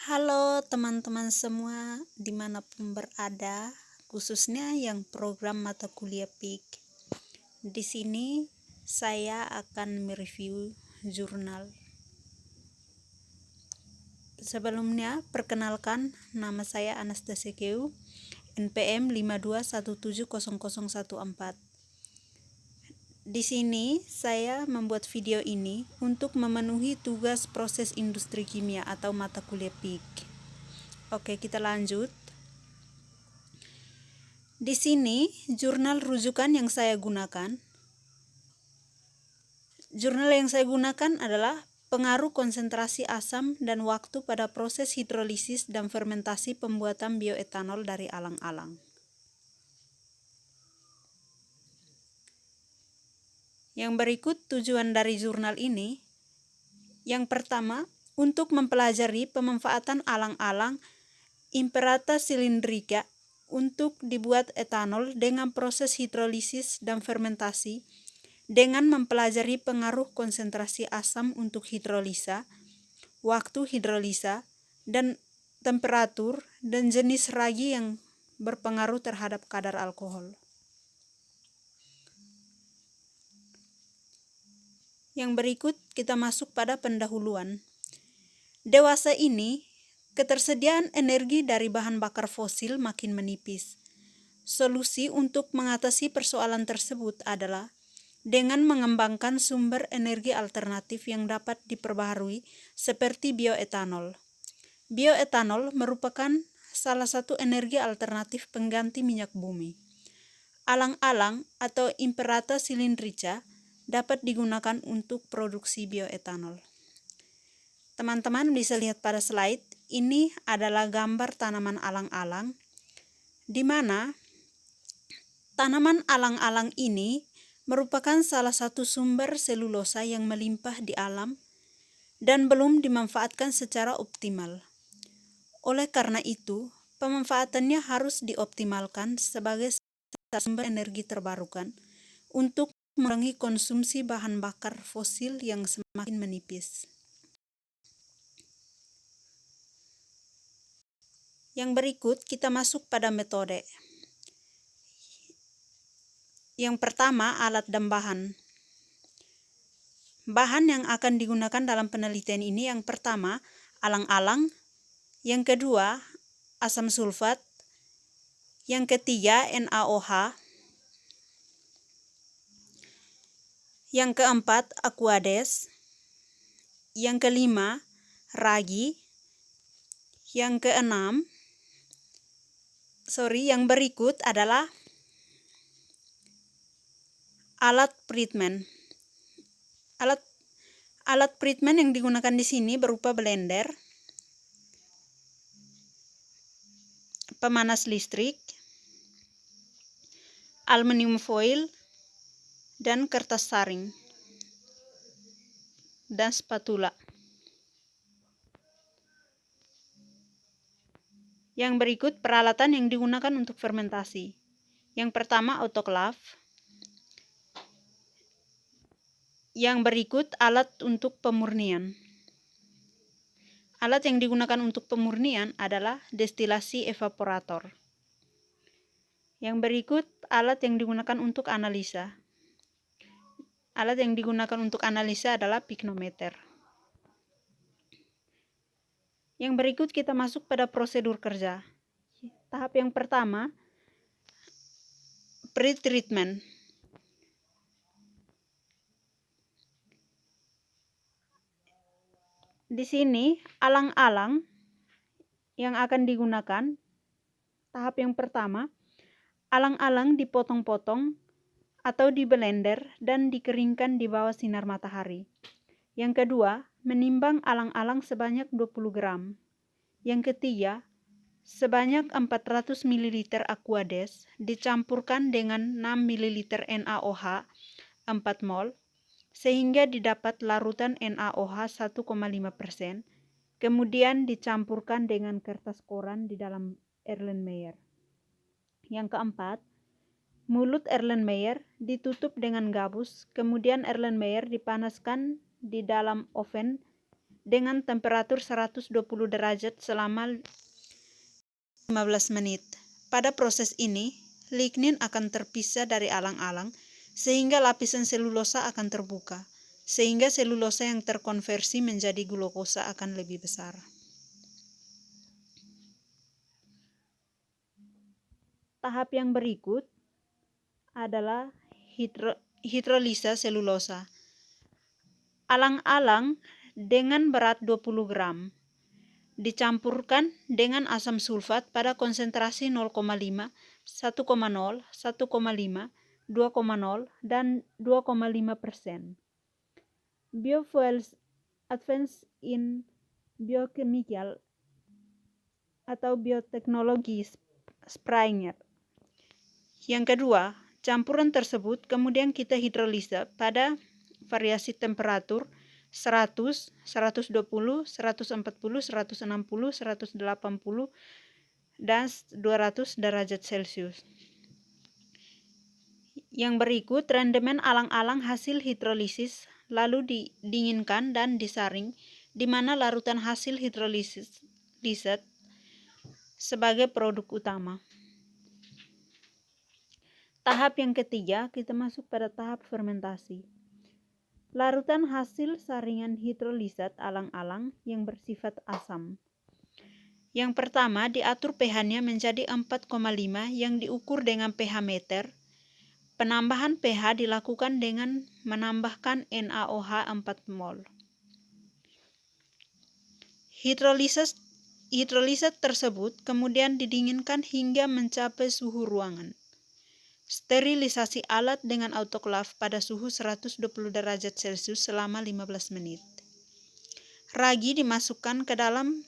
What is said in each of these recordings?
Halo teman-teman semua dimanapun berada, khususnya yang program mata kuliah PIK. Di sini saya akan mereview jurnal. Sebelumnya, perkenalkan, nama saya Anastasia Keu, NPM 52170014. Di sini saya membuat video ini untuk memenuhi tugas proses industri kimia atau mata kuliah PIK. Oke, kita lanjut. Di sini jurnal rujukan yang saya gunakan. Jurnal yang saya gunakan adalah pengaruh konsentrasi asam dan waktu pada proses hidrolisis dan fermentasi pembuatan bioetanol dari alang-alang. Yang berikut tujuan dari jurnal ini. Yang pertama, untuk mempelajari pemanfaatan alang-alang Imperata cylindrica untuk dibuat etanol dengan proses hidrolisis dan fermentasi dengan mempelajari pengaruh konsentrasi asam untuk hidrolisa, waktu hidrolisa, dan temperatur dan jenis ragi yang berpengaruh terhadap kadar alkohol. Yang berikut kita masuk pada pendahuluan. Dewasa ini, ketersediaan energi dari bahan bakar fosil makin menipis. Solusi untuk mengatasi persoalan tersebut adalah dengan mengembangkan sumber energi alternatif yang dapat diperbaharui seperti bioetanol. Bioetanol merupakan salah satu energi alternatif pengganti minyak bumi. Alang-alang atau Imperata cylindrica dapat digunakan untuk produksi bioetanol. Teman-teman bisa lihat pada slide, ini adalah gambar tanaman alang-alang, di mana tanaman alang-alang ini merupakan salah satu sumber selulosa yang melimpah di alam dan belum dimanfaatkan secara optimal. Oleh karena itu, pemanfaatannya harus dioptimalkan sebagai sumber energi terbarukan untuk mengurangi konsumsi bahan bakar fosil yang semakin menipis. Yang berikut kita masuk pada metode. Yang pertama, alat dan bahan. Bahan yang akan digunakan dalam penelitian ini yang pertama, alang-alang, yang kedua, asam sulfat, yang ketiga, NaOH, yang keempat, aquades, yang kelima, ragi, yang berikut adalah alat treatment. Alat treatment yang digunakan di sini berupa blender, pemanas listrik, aluminium foil, dan kertas saring, dan spatula. Yang berikut peralatan yang digunakan untuk fermentasi. Yang pertama, autoclave. Yang berikut alat untuk pemurnian. Alat yang digunakan untuk pemurnian adalah destilasi evaporator. Yang berikut alat yang digunakan untuk analisa. Alat yang digunakan untuk analisa adalah piknometer. Yang berikut kita masuk pada prosedur kerja. Tahap yang pertama, pre-treatment. Di sini alang-alang yang akan digunakan, tahap yang pertama, alang-alang dipotong-potong atau di blender dan dikeringkan di bawah sinar matahari. Yang kedua, menimbang alang-alang sebanyak 20 gram. Yang ketiga, sebanyak 400 ml aquades dicampurkan dengan 6 ml NaOH 4 mol sehingga didapat larutan NaOH 1,5%. Kemudian dicampurkan dengan kertas koran di dalam Erlenmeyer. Yang keempat, mulut Erlenmeyer ditutup dengan gabus, kemudian Erlenmeyer dipanaskan di dalam oven dengan temperatur 120 derajat selama 15 menit. Pada proses ini, lignin akan terpisah dari alang-alang sehingga lapisan selulosa akan terbuka, sehingga selulosa yang terkonversi menjadi glukosa akan lebih besar. Tahap yang berikut adalah hidrolisa selulosa. Alang-alang dengan berat 20 gram dicampurkan dengan asam sulfat pada konsentrasi 0,5, 1,0, 1,5, 2,0, dan 2,5%. Biofuels Advanced in Biochemical atau Bioteknologi Springer. Yang kedua, campuran tersebut kemudian kita hidrolisa pada variasi temperatur 100, 120, 140, 160, 180, dan 200 derajat Celcius. Yang berikut rendemen alang-alang hasil hidrolisis lalu didinginkan dan disaring, di mana larutan hasil hidrolisis sebagai produk utama. Tahap yang ketiga, kita masuk pada tahap fermentasi. Larutan hasil saringan hidrolisat alang-alang yang bersifat asam. Yang pertama, diatur pH-nya menjadi 4,5 yang diukur dengan pH meter. Penambahan pH dilakukan dengan menambahkan NaOH 4 mol. Hidrolisat tersebut kemudian didinginkan hingga mencapai suhu ruangan. Sterilisasi alat dengan autoklav pada suhu 120 derajat Celcius selama 15 menit. Ragi dimasukkan ke dalam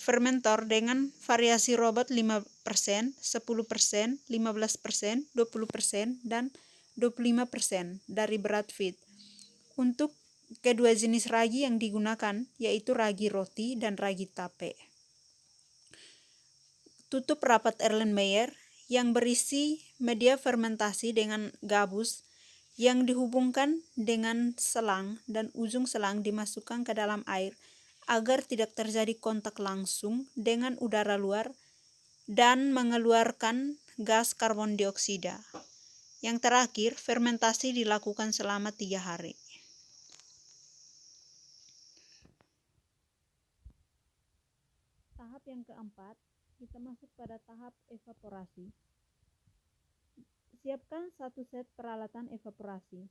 fermentor dengan variasi robot 5%, 10%, 15%, 20%, dan 25% dari berat feed. Untuk kedua jenis ragi yang digunakan yaitu ragi roti dan ragi tape. Tutup rapat Erlenmeyer yang berisi media fermentasi dengan gabus yang dihubungkan dengan selang dan ujung selang dimasukkan ke dalam air agar tidak terjadi kontak langsung dengan udara luar dan mengeluarkan gas karbon dioksida. Yang terakhir, fermentasi dilakukan selama 3 hari. Tahap yang keempat, kita masuk pada tahap evaporasi. Siapkan 1 set peralatan evaporasi.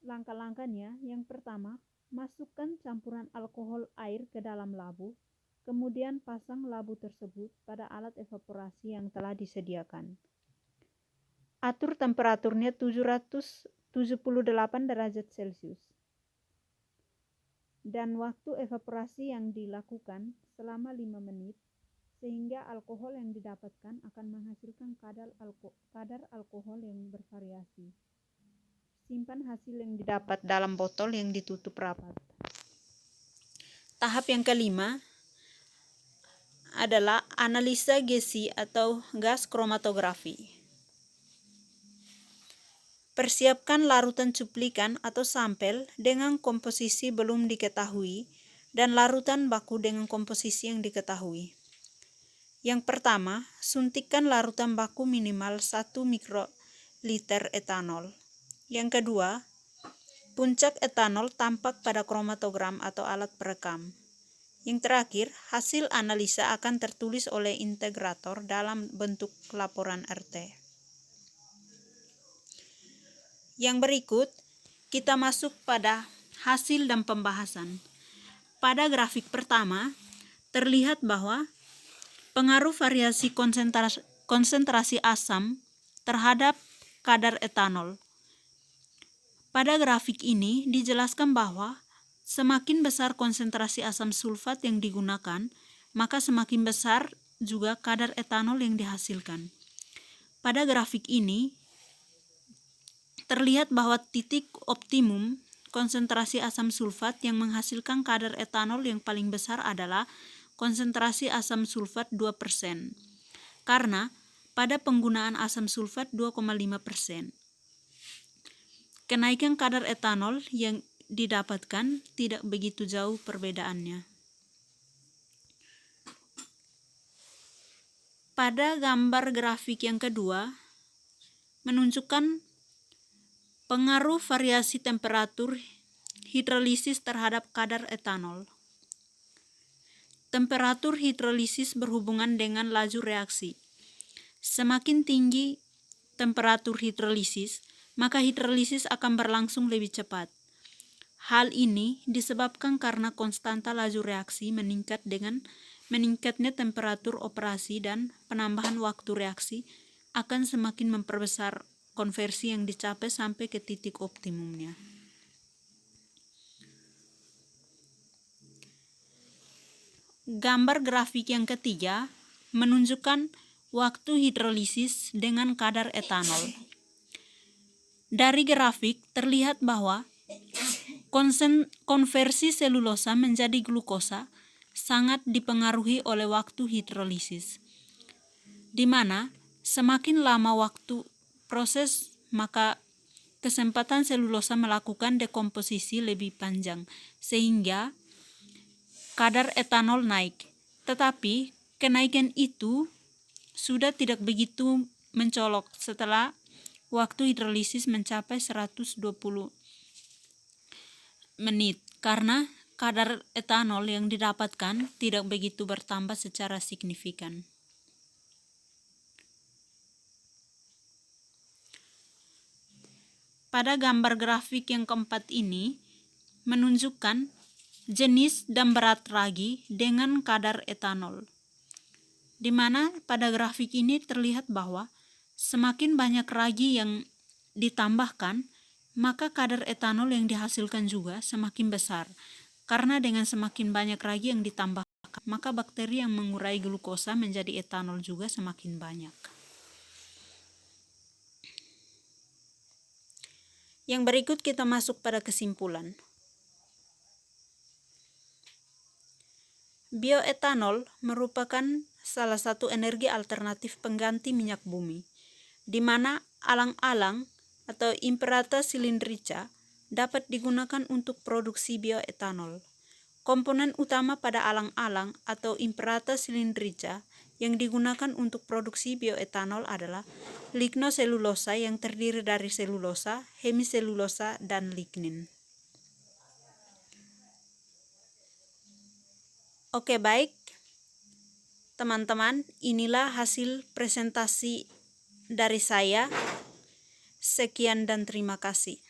Langkah-langkahnya, yang pertama, masukkan campuran alkohol air ke dalam labu, kemudian pasang labu tersebut pada alat evaporasi yang telah disediakan. Atur temperaturnya 778 derajat Celcius. Dan waktu evaporasi yang dilakukan selama 5 menit, sehingga alkohol yang didapatkan akan menghasilkan kadar alkohol yang bervariasi. Simpan hasil yang didapat dalam botol yang ditutup rapat. Tahap yang kelima adalah analisa GC atau gas kromatografi. Persiapkan larutan cuplikan atau sampel dengan komposisi belum diketahui dan larutan baku dengan komposisi yang diketahui. Yang pertama, suntikkan larutan baku minimal 1 mikroliter etanol. Yang kedua, puncak etanol tampak pada kromatogram atau alat perekam. Yang terakhir, hasil analisa akan tertulis oleh integrator dalam bentuk laporan RT. Yang berikut, kita masuk pada hasil dan pembahasan. Pada grafik pertama, terlihat bahwa pengaruh variasi konsentrasi asam terhadap kadar etanol. Pada grafik ini dijelaskan bahwa semakin besar konsentrasi asam sulfat yang digunakan, maka semakin besar juga kadar etanol yang dihasilkan. Pada grafik ini terlihat bahwa titik optimum konsentrasi asam sulfat yang menghasilkan kadar etanol yang paling besar adalah konsentrasi asam sulfat 2%, karena pada penggunaan asam sulfat 2,5%. Kenaikan kadar etanol yang didapatkan tidak begitu jauh perbedaannya. Pada gambar grafik yang kedua, menunjukkan pengaruh variasi temperatur hidrolisis terhadap kadar etanol. Temperatur hidrolisis berhubungan dengan laju reaksi. Semakin tinggi temperatur hidrolisis, maka hidrolisis akan berlangsung lebih cepat. Hal ini disebabkan karena konstanta laju reaksi meningkat dengan meningkatnya temperatur operasi, dan penambahan waktu reaksi akan semakin memperbesar konversi yang dicapai sampai ke titik optimumnya. Gambar grafik yang ketiga menunjukkan waktu hidrolisis dengan kadar etanol. Dari grafik terlihat bahwa konversi selulosa menjadi glukosa sangat dipengaruhi oleh waktu hidrolisis, di mana semakin lama waktu proses, maka kesempatan selulosa melakukan dekomposisi lebih panjang, sehingga kadar etanol naik. Tetapi kenaikan itu sudah tidak begitu mencolok setelah waktu hidrolisis mencapai 120 menit, karena kadar etanol yang didapatkan tidak begitu bertambah secara signifikan. Pada gambar grafik yang keempat ini menunjukkan jenis dan berat ragi dengan kadar etanol, di mana pada grafik ini terlihat bahwa semakin banyak ragi yang ditambahkan, maka kadar etanol yang dihasilkan juga semakin besar. Karena dengan semakin banyak ragi yang ditambahkan, maka bakteri yang mengurai glukosa menjadi etanol juga semakin banyak. Yang berikut kita masuk pada kesimpulan. Bioetanol merupakan salah satu energi alternatif pengganti minyak bumi, di mana alang-alang atau Imperata cylindrica dapat digunakan untuk produksi bioetanol. Komponen utama pada alang-alang atau Imperata cylindrica yang digunakan untuk produksi bioetanol adalah lignoselulosa yang terdiri dari selulosa, hemiselulosa, dan lignin. Oke, baik. Teman-teman, inilah hasil presentasi dari saya. Sekian dan terima kasih.